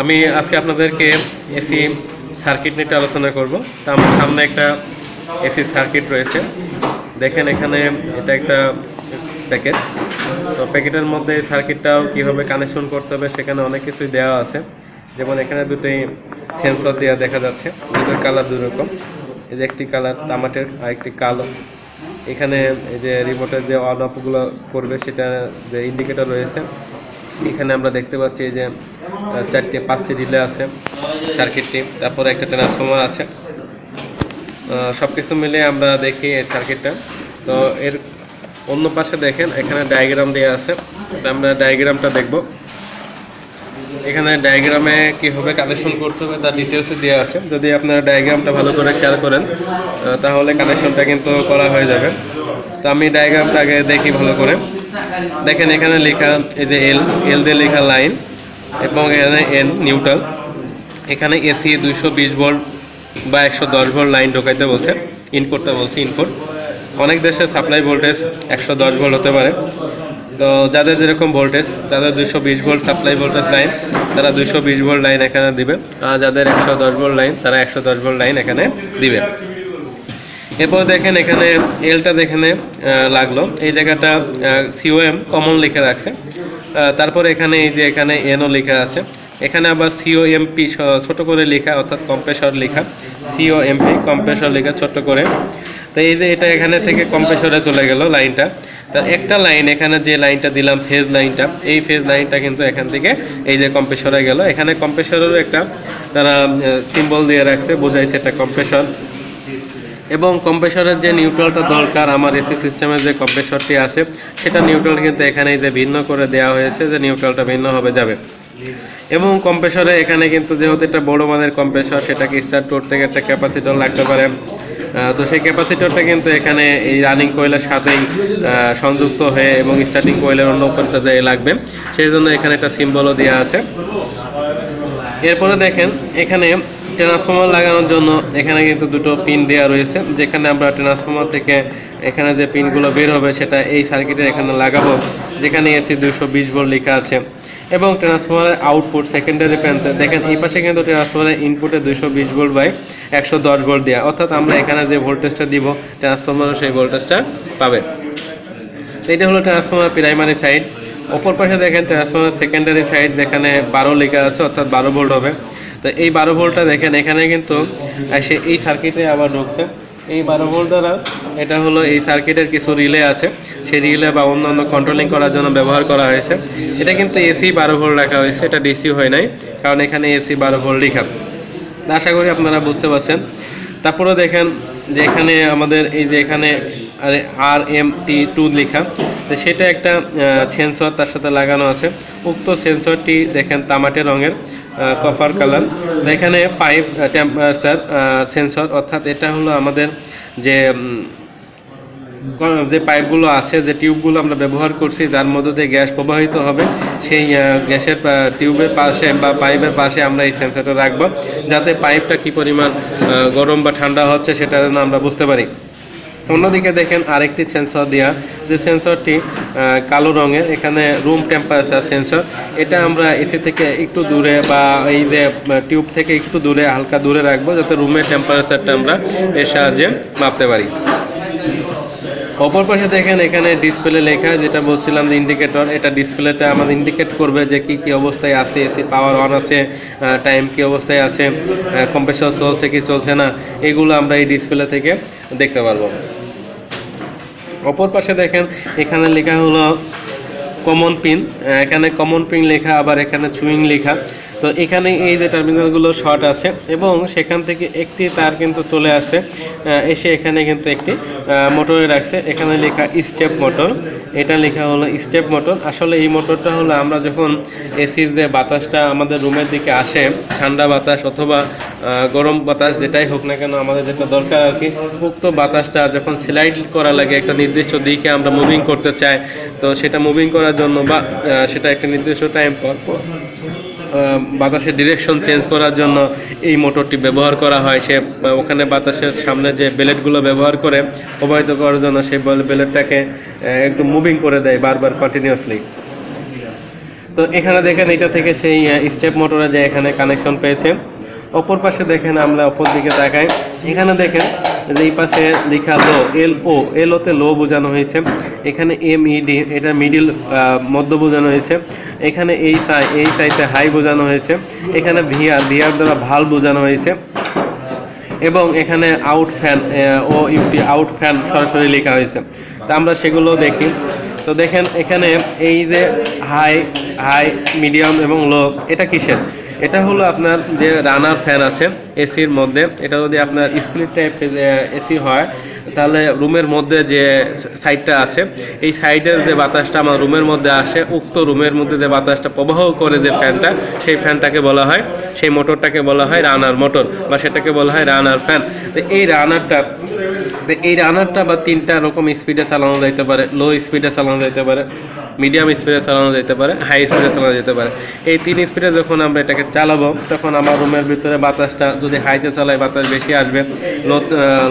আমি আজকে আপনাদেরকে এসি সার্কিট নিয়ে আলোচনা করব। তো আমার সামনে একটা এসি সার্কিট রয়েছে, দেখেন এখানে এটা একটা প্যাকেট। তো প্যাকেটের মধ্যে সার্কিটটাও কীভাবে কানেকশন করতে হবে সেখানে অনেক কিছুই দেওয়া আছে। যেমন এখানে দুটোই সেন্সর দেওয়া দেখা যাচ্ছে, দুটোর কালার দুই রকম। এই যে একটি কালার তামাটের আর একটি কালো। এখানে এই যে রিমোটের যে অন অফগুলো করবে সেটা যে ইন্ডিকেটর রয়েছে। এখানে আমরা দেখতে পাচ্ছি যে 4-5টি রিলে আছে সার্কিটটি, তারপরে একটা ট্রান্সফর্মার আছে। সব কিছু মিলে আমরা দেখি এই সার্কিটটা। তো এর অন্য পাশে দেখেন এখানে ডায়াগ্রাম দেওয়া আছে, তো আমরা ডায়াগ্রামটা দেখব। এখানে ডায়াগ্রামে কীভাবে কানেকশন করতে হবে তার ডিটেলসে দেওয়া আছে। যদি আপনারা ডায়াগ্রামটা ভালো করে খেয়াল করেন তাহলে কানেকশনটা কিন্তু করা হয়ে যাবে। তো আমি ডায়াগ্রামটা আগে দেখি ভালো করে। দেখেন এখানে লেখা এই যে এল দিয়ে লেখা লাইন, এবং এখানে এন নিউট্রাল। এখানে এসি 220 ভোল্ট বা 110 ভোল্ট লাইন ঢোকাইতে বলছে, ইন করতে বলছে ইনপুট। অনেক দেশে সাপ্লাই ভোল্টেজ 110 ভোল্ট হতে পারে। তো যাদের যেরকম ভোল্টেজ, যাদের 220 ভোল্ট সাপ্লাই ভোল্টেজ লাইন তারা 220 ভোল্ট লাইন এখানে দিবে, আর যাদের 110 ভোল্ট লাইন তারা 110 ভোল্ট লাইন এখানে দিবে। এরপর দেখেন এখানে এলটা এখানে লাগলো, এই জায়গাটা সিওএম কমন লিখে রাখছে। তারপর এখানে এই যে এখানে এনও লেখা আছে, এখানে আবার সিওএমপি ছোট করে লেখা, অর্থাৎ কম্প্রেসর লেখা। সিওএমপি কম্প্রেসর লেখা ছোট করে। তো এই যে এটা এখানে থেকে কম্প্রেসরে চলে গেল লাইনটা। তার একটা লাইন এখানে যে লাইনটা দিলাম ফেজ লাইনটা, এই ফেজ লাইনটা কিন্তু এখান থেকে এই যে কম্প্রেসরে গেল। এখানে কম্প্রেসরেরও একটা তারা সিম্বল দিয়ে রাখছে, বোঝাইছে এটা কম্প্রেসর। এবং কম্প্রেসরের যে নিউট্রালটা দরকার আমার এসি সিস্টেমের যে কম্প্রেসরটি আছে সেটা নিউট্রাল কিন্তু এখানে যে ভিন্ন করে দেওয়া হয়েছে, যে নিউট্রালটা ভিন্নভাবে যাবে। এবং কম্প্রেসরে এখানে কিন্তু যেহেতু এটা বড় মানের কম্প্রেসর, সেটাকে স্টার্ট করতে গিয়ে একটা ক্যাপাসিটর লাগতে পারে। তো সেই ক্যাপাসিটরটা কিন্তু এখানে এই রানিং কয়েলের সাথেই সংযুক্ত হয়ে এবং স্টার্টিং কয়েলের অন্য প্রান্তে লাগবে, সেই জন্য এখানে একটা সিম্বলও দেওয়া আছে। এরপরে দেখেন এখানে ট্রান্সফর্মার লাগানোর জন্য এখানে কিন্তু দুটো পিন দেওয়া রয়েছে, যেখানে আমরা ট্রান্সফর্মার থেকে এখানে যে পিনগুলো বের হবে সেটা এই সার্কিটের এখানে লাগাবো, যেখানে এসি 220 ভোল্ট লেখা আছে। এবং ট্রান্সফর্মারের আউটপুট সেকেন্ডারি প্যান্টে দেখেন এই পাশে কিন্তু ট্রান্সফর্মারের ইনপুটে 220 ভোল্ট বাই 110 ভোল্ট দেওয়া, অর্থাৎ আমরা এখানে যে ভোল্টেজটা দিব ট্রান্সফর্মারও সেই ভোল্টেজটা পাবে। এটা হলো ট্রান্সফর্মার প্রাইমারি সাইড। অপর পাশে দেখেন ট্রান্সফর্মার সেকেন্ডারি সাইড, যেখানে 12 লেখা আছে, অর্থাৎ 12 ভোল্ট হবে। তো এই 12 ভোল্টটা দেখেন এখানে কিন্তু এসে এই সার্কিটে আবার ঢুকছে। এই 12 ভোল্ট দ্বারা এটা হলো এই সার্কিটের কিছু রিলে আছে, সেই রিলে বা অন্যান্য কন্ট্রোলিং করার জন্য ব্যবহার করা হয়েছে। এটা কিন্তু এসি 12 ভোল্ট রাখা হয়েছে, এটা ডিসি হয় নাই, কারণ এখানে এসি 12 ভোল্ট লেখা। আশা করি আপনারা বুঝতে পারছেন। তারপরে দেখেন যে এখানে আমাদের এই যে এখানে RMT2 লেখা, তো সেটা একটা সেন্সর তার সাথে লাগানো আছে। উক্ত সেন্সরটি দেখেন তামাটে রঙের, কপার কালার। এখানে পাইপ টেম্পারেচার সেন্সর, অর্থাৎ এটা হলো আমাদের যে পাইপগুলো আছে, যে টিউবগুলো আমরা ব্যবহার করছি যার মধ্যে দিয়ে গ্যাস প্রবাহিত হবে, সেই গ্যাসের টিউবের পাশে বা পাইপের পাশে আমরা এই সেন্সরটা রাখবো, যাতে পাইপটা কী পরিমাণ গরম বা ঠান্ডা হচ্ছে সেটা যেন আমরা বুঝতে পারি। অন্যদিকে দেখেন আরেকটি সেন্সর দেওয়া, যে সেন্সরটি কালো রঙের, এখানে রুম টেম্পারেচার সেন্সর। এটা আমরা এসি থেকে একটু দূরে বা এই যে টিউব থেকে একটু দূরে, হালকা দূরে রাখবো, যাতে রুমের টেম্পারেচারটা আমরা এর সাহায্যে মাপতে পারি। অপর পাশে দেখেন এখানে ডিসপ্লে লেখা, যেটা বলছিলাম যে ইন্ডিকেটর, এটা ডিসপ্লেটা আমাদের ইন্ডিকেট করবে যে কি অবস্থায় আছে, এসি পাওয়ার অন আছে, টাইম কি অবস্থায় আছে, কম্প্রেসর চলছে কি চলছে না, এগুলো আমরা এই ডিসপ্লে থেকে দেখতে পারবো। অপর পাশে দেখেন এখানে লেখা হলো কমন পিন, এখানে কমন পিন লেখা, আবার এখানে সুইং লেখা। তো এখানে এই যে টার্মিনালগুলো শর্ট আছে এবং সেখান থেকে একটি তার কিন্তু চলে আসছে, এসে এখানে কিন্তু একটি মোটরে রাখছে। এখানে লেখা স্টেপ মোটর, এটা লেখা হলো স্টেপ মোটর। আসলে এই মোটরটা হলো আমরা যখন এসির যে বাতাসটা আমাদের রুমের দিকে আসে, ঠান্ডা বাতাস অথবা গরম বাতাস যেটাই হোক না কেন, আমাদের যেটা দরকার আর কি, উক্ত বাতাসটা যখন স্লাইড করা লাগে একটা নির্দিষ্ট দিকে আমরা মুভিং করতে চাই, তো সেটা মুভিং করার জন্য বা সেটা একটা নির্দিষ্ট টাইম পর বাতাসের ডিরেকশন চেঞ্জ করার জন্য এই মোটরটি ব্যবহার করা হয়। সে ওখানে বাতাসের সামনে যে বেলেটগুলো ব্যবহার করে প্রবাহিত করার জন্য সেই বেলেটটাকে একটু মুভিং করে দেয় বারবার কন্টিনিউয়াসলি। তো এখানে দেখেন এটা থেকে সেই স্টেপ মোটরে যে এখানে কানেকশন পেয়েছে। অপর পাশে দেখেন আমরা অপর দিকে তাকাই, এখানে দেখেন যে এই পাশে লেখা লো, এলওতে লো বোঝানো হয়েছে, এখানে এমইডি এটা মিডিল মধ্য বোঝানো হয়েছে, এখানে এই সাইডে হাই বোঝানো হয়েছে, এখানে ভিআর দ্বারা ভাল বোঝানো হয়েছে, এবং এখানে out fan O U T out fan সরাসরি লেখা হয়েছে। তা আমরা সেগুলো দেখি। তো দেখেন এখানে এই যে হাই হাই মিডিয়াম এবং লো, এটা কিসের? এটা হলো আপনার যে রানার ফ্যান আছে এসির মধ্যে, এটা যদি আপনার স্প্লিট টাইপ এসি হয় তাহলে রুমের মধ্যে যে সাইডটা আছে এই সাইডের যে বাতাসটা আমার রুমের মধ্যে আসে, উক্ত রুমের মধ্যে যে বাতাসটা প্রবাহ করে যে ফ্যানটা, সেই ফ্যানটাকে বলা হয়, সেই মোটরটাকে বলা হয় রানার মোটর, বা সেটাকে বলা হয় রানার ফ্যান। তো এই রানারটা বা তিনটা রকম স্পিডে চালানো যেতে পারে, লো স্পিডে চালানো যেতে পারে, মিডিয়াম স্পিডে চালানো যেতে পারে, হাই স্পিডে চালানো যেতে পারে। এই তিন স্পিডে যখন আমরা এটাকে চালাবো তখন আমার রুমের ভিতরে বাতাসটা যদি হাইতে চালাই বাতাস বেশি আসবে,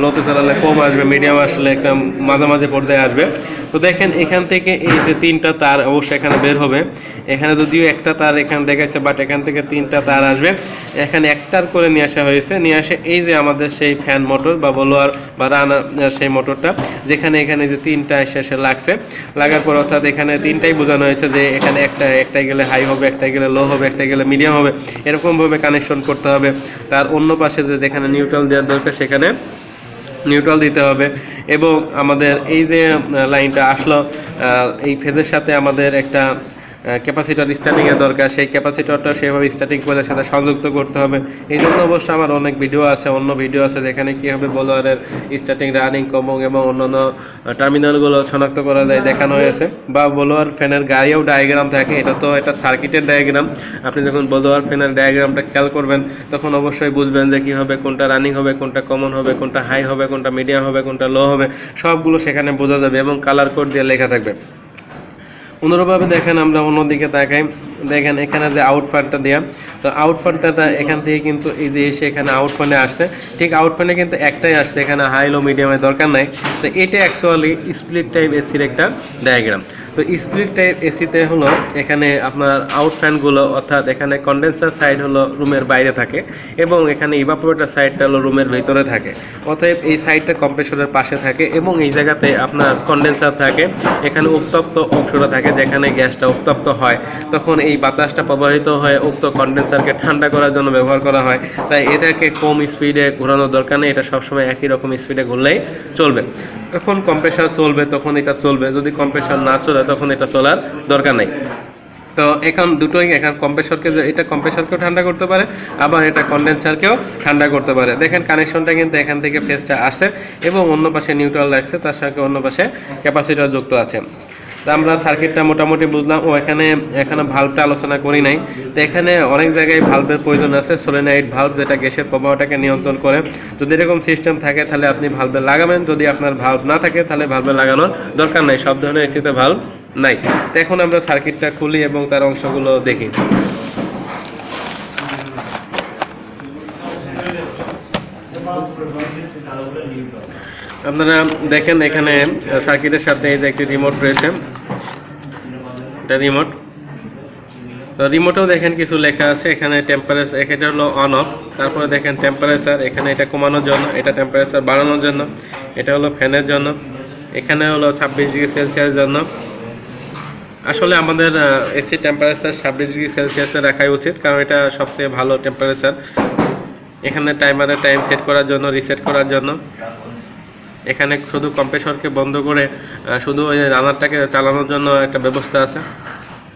লোতে চালালে কম আসবে, মিডিয়াম আসলে একটা মাঝামাঝি পর্যায়ে আসবে। তো দেখেন এখান থেকে এই যে তিনটা তার অবশ্যই এখানে বের হবে, এখানে যদিও একটা তার এখানে দেখাচ্ছে, বাট এখান থেকে তিনটা তার আসবে, এখানে একটার করে নিয়ে আসা হয়েছে, নিয়ে আসে এই যে আমাদের সেই ফ্যান মোটর বা ব্লোয়ার বা রানার সেই মোটরটা, যেখানে এখানে যে তিনটা এসে লাগছে, লাগার পর অর্থাৎ এখানে তিনটাই বোঝানো হয়েছে যে এখানে একটাই গেলে হাই হবে, একটাই গেলে লো হবে, একটাই গেলে মিডিয়াম হবে, এরকমভাবে কানেকশন করতে হবে। তার অন্য পাশে যে যেখানে নিউট্রাল দেওয়ার দরকার সেখানে নিউট্রাল দিতে হবে। এবং আমাদের এই যে লাইনটা আসলো এই ফেজের সাথে আমাদের একটা ক্যাপাসিটর স্টার্টিংয়ের দরকার, সেই ক্যাপাসিটরটা সেভাবে স্টার্টিং করে সাথে সংযুক্ত করতে হবে। এই জন্য অবশ্য আমার অনেক ভিডিও আছে, অন্য ভিডিও আছে যেখানে কীভাবে ব্লোয়ারের স্টার্টিং, রানিং, কমং এবং অন্যান্য টার্মিনালগুলো শনাক্ত করা যায় দেখানো হয়েছে। বা ব্লোয়ার ফ্যানের গায়েও ডায়াগ্রাম থাকে, এটা সার্কিটের ডায়াগ্রাম। আপনি যখন ব্লোয়ার ফ্যানের ডায়াগ্রামটা খেয়াল করবেন তখন অবশ্যই বুঝবেন যে কীভাবে কোনটা রানিং হবে, কোনটা কমন হবে, কোনটা হাই হবে, কোনটা মিডিয়াম হবে, কোনটা লো হবে, সবগুলো সেখানে বোঝা যাবে এবং কালার কোড দিয়ে লেখা থাকবে। অনুরূপভাবে দেখেন আমরা অন্যদিকে তাকাই, দেখেন এখানে যে আউট ফ্যানটা দেওয়া, তো আউট ফ্যানটা এখান থেকে কিন্তু এই যে এসে এখানে আউট ফ্যানে আসছে, ঠিক আউট ফ্যানে কিন্তু একটাই আসছে, এখানে হাই লো মিডিয়ামের দরকার নাই। তো এটা অ্যাকচুয়ালি স্প্লিট টাইপ এসির একটা ডায়াগ্রাম। তো স্প্লিট টাইপ এসিতে হলো এখানে আপনার আউট ফ্যানগুলো, অর্থাৎ এখানে কন্ডেন্সার সাইড হলো রুমের বাইরে থাকে এবং এখানে ইভাপোরেটর সাইডটা হলো রুমের ভিতরে থাকে। অতএব এই সাইডটা কম্প্রেসরের পাশে থাকে এবং এই জায়গাতে আপনার কন্ডেন্সার থাকে, এখানে উত্তপ্ত অংশটা থাকে, যেখানে গ্যাসটা উত্তপ্ত হয় তখন এই বাতাসটা প্রবাহিত হয়ে উক্ত কন্ডেন্সারকে ঠান্ডা করার জন্য ব্যবহার করা হয়। তাই এটাকে কম স্পিডে ঘোরানোর দরকার নেই, এটা সবসময় একই রকম স্পিডে ঘুরলেই চলবে। যখন কম্প্রেসার চলবে তখন এটা চলবে, যদি কম্প্রেসার না চলে তখন এটা চলার দরকার নেই। তো এখন দুটোই, এখানে এটা কম্প্রেসরকেও ঠান্ডা করতে পারে, আবার এটা কন্ডেন্সারকেও ঠান্ডা করতে পারে। দেখেন কানেকশনটা কিন্তু এখান থেকে ফেজটা আসছে এবং অন্য পাশে নিউট্রাল রাখছে, তার সঙ্গে অন্য পাশে ক্যাপাসিটর যুক্ত আছে। তো আমরা সার্কিটটা মোটামুটি বুঝলাম। এখানে ভাল্বটা আলোচনা করি নাই। তো এখানে অনেক জায়গায় ভাল্বের প্রয়োজন আছে, সোলেনয়েড ভাল্ব, যেটা গ্যাসের প্রবাহটাকে নিয়ন্ত্রণ করে। যদি এরকম সিস্টেম থাকে তাহলে আপনি ভাল্বে লাগাবেন, যদি আপনার ভাল্ব না থাকে তাহলে ভাল্বে লাগানোর দরকার নাই, সব ধরনের এসিতে ভাল্ব নাই। তো এখন আমরা সার্কিটটা খুলি এবং তার অংশগুলো দেখি। আপনারা দেখেন এখানে সার্কিটের সাথে এই যে একটি রিমোট রয়েছে, এটা রিমোট। তো রিমোটেও দেখেন কিছু লেখা আছে, এখানে টেম্পারেচার, এটা হলো অন অফ, তারপরে দেখেন টেম্পারেচার, এখানে এটা কমানোর জন্য, এটা টেম্পারেচার বাড়ানোর জন্য, এটা হলো ফ্যানের জন্য, এখানে হলো 26 ডিগ্রি সেলসিয়াসের জন্য। আসলে আমাদের এসি টেম্পারেচার 26 ডিগ্রি সেলসিয়াসে রাখাই উচিত, কারণ এটা সবচেয়ে ভালো টেম্পারেচার। এখানে টাইমারের টাইম সেট করার জন্য, রিসেট করার জন্য। এখানে শুধু কম্প্রেসরকে বন্ধ করে শুধু ওই রানারটাকে চালানোর জন্য একটা ব্যবস্থা আছে।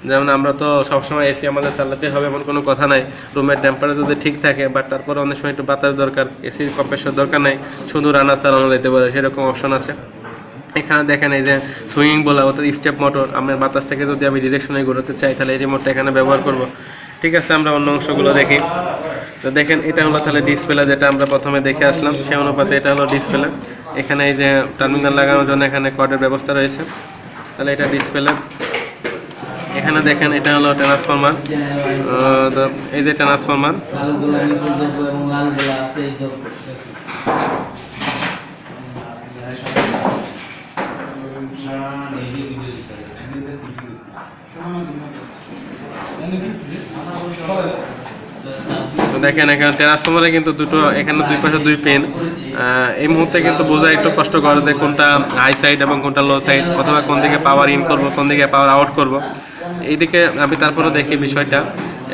যেমন আমরা তো সবসময় এসি আমাদের চালাতে হবে এমন কোনো কথা নাই, রুমের টেম্পারেচার যদি ঠিক থাকে, বাট তারপরে অনেক সময় একটু বাতাস দরকার, এসির কম্প্রেসর দরকার নাই, শুধু রানার চালানো যেতে পারে, সেরকম অপশন আছে। এখানে দেখেন এই যে সুইং বলা, অর্থাৎ স্টেপ মোটর, আমার বাতাসটাকে যদি আমি ডিরেকশনে ঘোরাতে চাই তাহলে এই রিমোটটা এখানে ব্যবহার করব। ঠিক আছে, আমরা অন্য অংশগুলো দেখি। তো দেখেন এটা হলো তাহলে ডিসপ্লে, যেটা আমরা প্রথমে দেখে আসলাম, সেই অনুপাতে এটা হলো ডিসপ্লে। এখানে এই যে টার্মিনাল লাগানোর জন্য এখানে কর্ডের ব্যবস্থা রয়েছে, তাহলে এটা ডিসপ্লে। এখানে দেখেন এটা হলো ট্রান্সফরমার, এই যে ট্রান্সফরমার। তো দেখেন এখানে ট্রান্সফরমারে কিন্তু দুটো, এখানে দুই পাশে দুই পিন। এই মুহূর্তে কিন্তু বোঝা একটু কষ্টকর যে কোনটা হাই সাইড এবং কোনটা লো সাইড, অথবা কোন দিকে পাওয়ার ইন করব, কোন দিকে পাওয়ার আউট করব। এইদিকে আমি তারপরে দেখি বিষয়টা,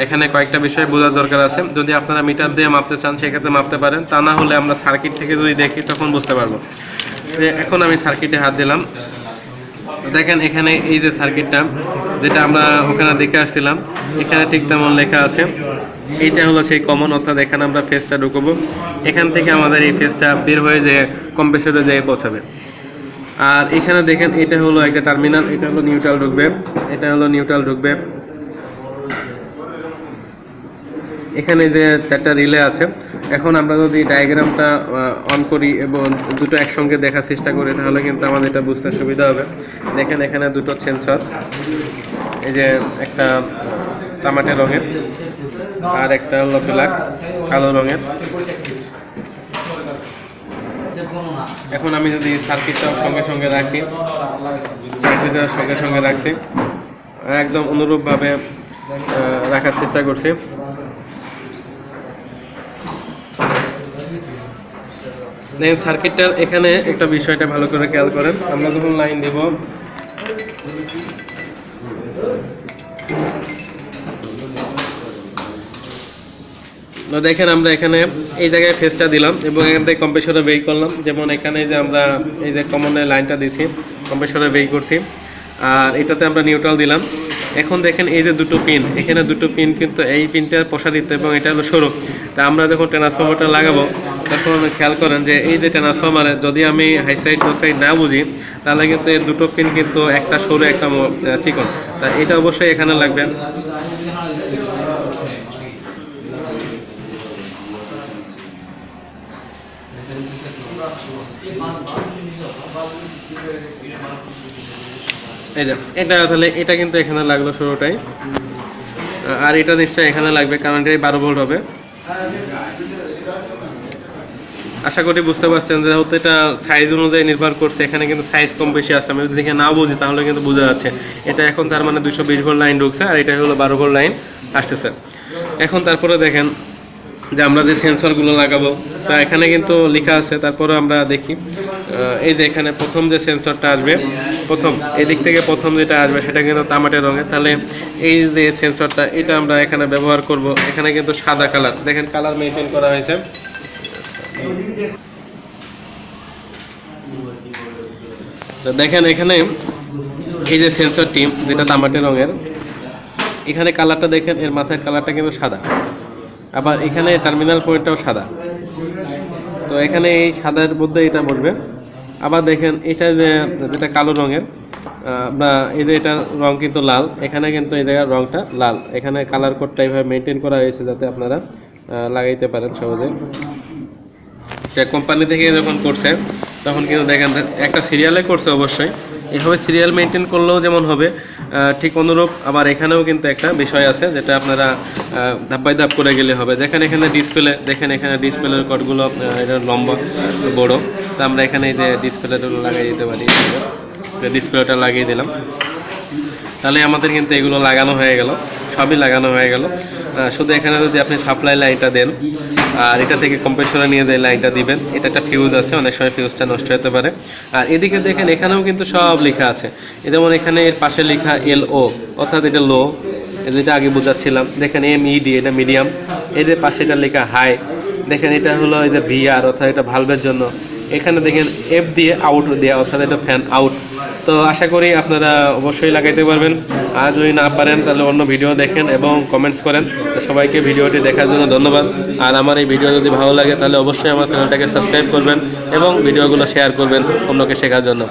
এখানে কয়েকটা বিষয় বোঝার দরকার আছে। যদি আপনারা মিটার দিয়ে মাপতে চান সেক্ষেত্রে মাপতে পারেন, তা না হলে আমরা সার্কিট থেকে যদি দেখি তখন বুঝতে পারবো। এখন আমি সার্কিটে হাত দিলাম, দেখেন এখানে এই যে সার্কিটটা যেটা আমরা ওখানে দেখে আসছিলাম, এখানে ঠিক তেমন লেখা আছে। এইটা হলো সেই কমন, অর্থাৎ এখানে আমরা ফেজটা ঢুকবো, এখান থেকে আমাদের এই ফেজটা বের হয়ে যেয়ে কম্প্রেসরে যেয়ে পৌঁছাবে। আর এখানে দেখেন এটা হলো একটা টার্মিনাল, এটা হলো নিউট্রাল ঢুকবে, এটা হলো নিউট্রাল ঢুকবে। এখানে যে চারটা রিলে আছে, এখন আমরা যদি ডায়াগ্রামটা অন করি এবং দুটো একসঙ্গে দেখার চেষ্টা করি তাহলে কিন্তু আমাদের এটা বুঝতে সুবিধা হবে। দেখেন এখানে দুটো সেন্সর, এই যে একটা তামাটে রঙের আর একটা হলো ব্ল্যাক কালো রঙের। এখন আমি যদি সার্কিটটা সঙ্গে সঙ্গে রাখি, সার্কিটটা সঙ্গে সঙ্গে রাখছি, একদম অনুরূপভাবে রাখার চেষ্টা করছি। দেখেন সার্কিটটার এখানে একটা বিষয়টা ভালো করে খেয়াল করেন, আমরা যখন লাইন দিব তো দেখেন আমরা এখানে এই জায়গায় ফেজটা দিলাম এবং এখান থেকে কম্প্রেসরে বের করলাম। যেমন এখানে যে আমরা এই যে কমনের লাইনটা দিচ্ছি, কম্প্রেসরে বের করছি, আর এটাতে আমরা নিউট্রাল দিলাম। এখন দেখেন এই যে দুটো পিন, এখানে দুটো পিন কিন্তু এই পিনটার প্রসারিত এবং এটা হলো সরু। তা আমরা যখন ট্রান্সফরমারটা লাগাবো তখন খেয়াল করেন যে এই যে ট্রান্সফরমারে যদি আমি হাই সাইড লো সাইড না বুঝি তাহলে কিন্তু এই দুটো পিন কিন্তু একটা সরু একটা চিকন, তা এটা অবশ্যই এখানে লাগবে। এই যে এটা তাহলে এটা কিন্তু এখানে লাগলো সরুটাই, আর এটা নিশ্চয়ই এখানে লাগবে কারণ এটা 12 ভোল্ট হবে। আশা করি বুঝতে পারছেন যে হয়তো এটা সাইজ অনুযায়ী নির্ভর করছে, এখানে কিন্তু সাইজ কম বেশি আছে। আমি যদি দেখে না বুঝি তাহলে কিন্তু বোঝা যাচ্ছে এটা এখন তার মানে 220 ভোল্ট লাইন ঢুকছে আর এটা হলো 12 ভোল্ট লাইন আসতেছে। এখন তারপরে দেখেন যে আমরা যে সেন্সরগুলো লাগাবো তা এখানে কিন্তু লেখা আছে। তারপরে আমরা দেখি এই যে এখানে প্রথম যে সেন্সরটা আসবে, প্রথম এদিক থেকে প্রথম যেটা আসবে সেটা কিন্তু তামাটে রঙের। তাহলে এই যে সেন্সরটা এটা আমরা এখানে ব্যবহার করব। এখানে কিন্তু সাদা কালার, দেখেন কালার মেনটেন করা হয়েছে। তো দেখেন এখানে এই যে সেন্সরটি যেটা তামাটে রঙের, এখানে কালারটা দেখেন, এর মাথার কালারটা কিন্তু সাদা, আবার এখানে টার্মিনাল পয়েন্টটাও সাদা। তো এখানে এই সাদার মধ্যে এটা বসবে। আবার দেখেন এটা যেটা কালো রঙের, বা এই যে এটা রং কিন্তু লাল, এখানে কিন্তু এই জায়গার রংটা লাল। এখানে কালার কোডটা এইভাবে মেনটেন করা হয়েছে যাতে আপনারা লাগাইতে পারেন সহজে। সে কোম্পানি থেকে যখন করছে তখন কিন্তু দেখেন একটা সিরিয়ালে করছে, অবশ্যই এভাবে সিরিয়াল মেনটেন করলেও যেমন হবে ঠিক অনুরূপ আবার এখানেও কিন্তু একটা বিষয় আছে যেটা আপনারা ধাপ বাই ধাপ করে গেলে হবে। দেখেন এখানে ডিসপ্লে, দেখেন এখানে ডিসপ্লের কর্ডগুলো এটা লম্বা বড়, তো আমরা এখানে এই যে ডিসপ্লেটা লাগিয়ে দিতে পারি, ডিসপ্লেটা লাগিয়ে দিলাম। তাহলে আমাদের কিন্তু এগুলো লাগানো হয়ে গেল, সবই লাগানো হয়ে গেল। শুধু এখানে যদি আপনি সাপ্লাই লাইনটা দেন আর এটা থেকে কম্প্রেসরে নিয়ে দিয়ে লাইনটা দিবেন, এটা একটা ফিউজ আছে, অনেক সময় ফিউজটা নষ্ট হতে পারে। আর এদিকে দেখেন এখানেও কিন্তু সব লেখা আছে, যেমন এখানে এর পাশে লেখা LO অর্থাৎ এটা লো, যেটা আগে বোঝাচ্ছিলাম। দেখেন MED এটা মিডিয়াম, এর পাশে এটা লেখা হাই। দেখেন এটা হলো এই যে VR অর্থাৎ এটা ভালভের জন্য। এখানে দেখেন F দিয়ে আউট দেওয়া অর্থাৎ এটা ফ্যান আউট। তো আশা করি আপনারা অবশ্যই লাগাইতে পারবেন, আর যদি না পারেন তাহলে অন্য ভিডিও দেখেন এবং কমেন্টস করেন। তো সবাইকে ভিডিওটি দেখার জন্য ধন্যবাদ। আর আমার এই ভিডিও যদি ভালো লাগে তাহলে অবশ্যই আমার চ্যানেলটাকে সাবস্ক্রাইব করবেন এবং ভিডিওগুলো শেয়ার করবেন অন্যকে শেখার জন্য।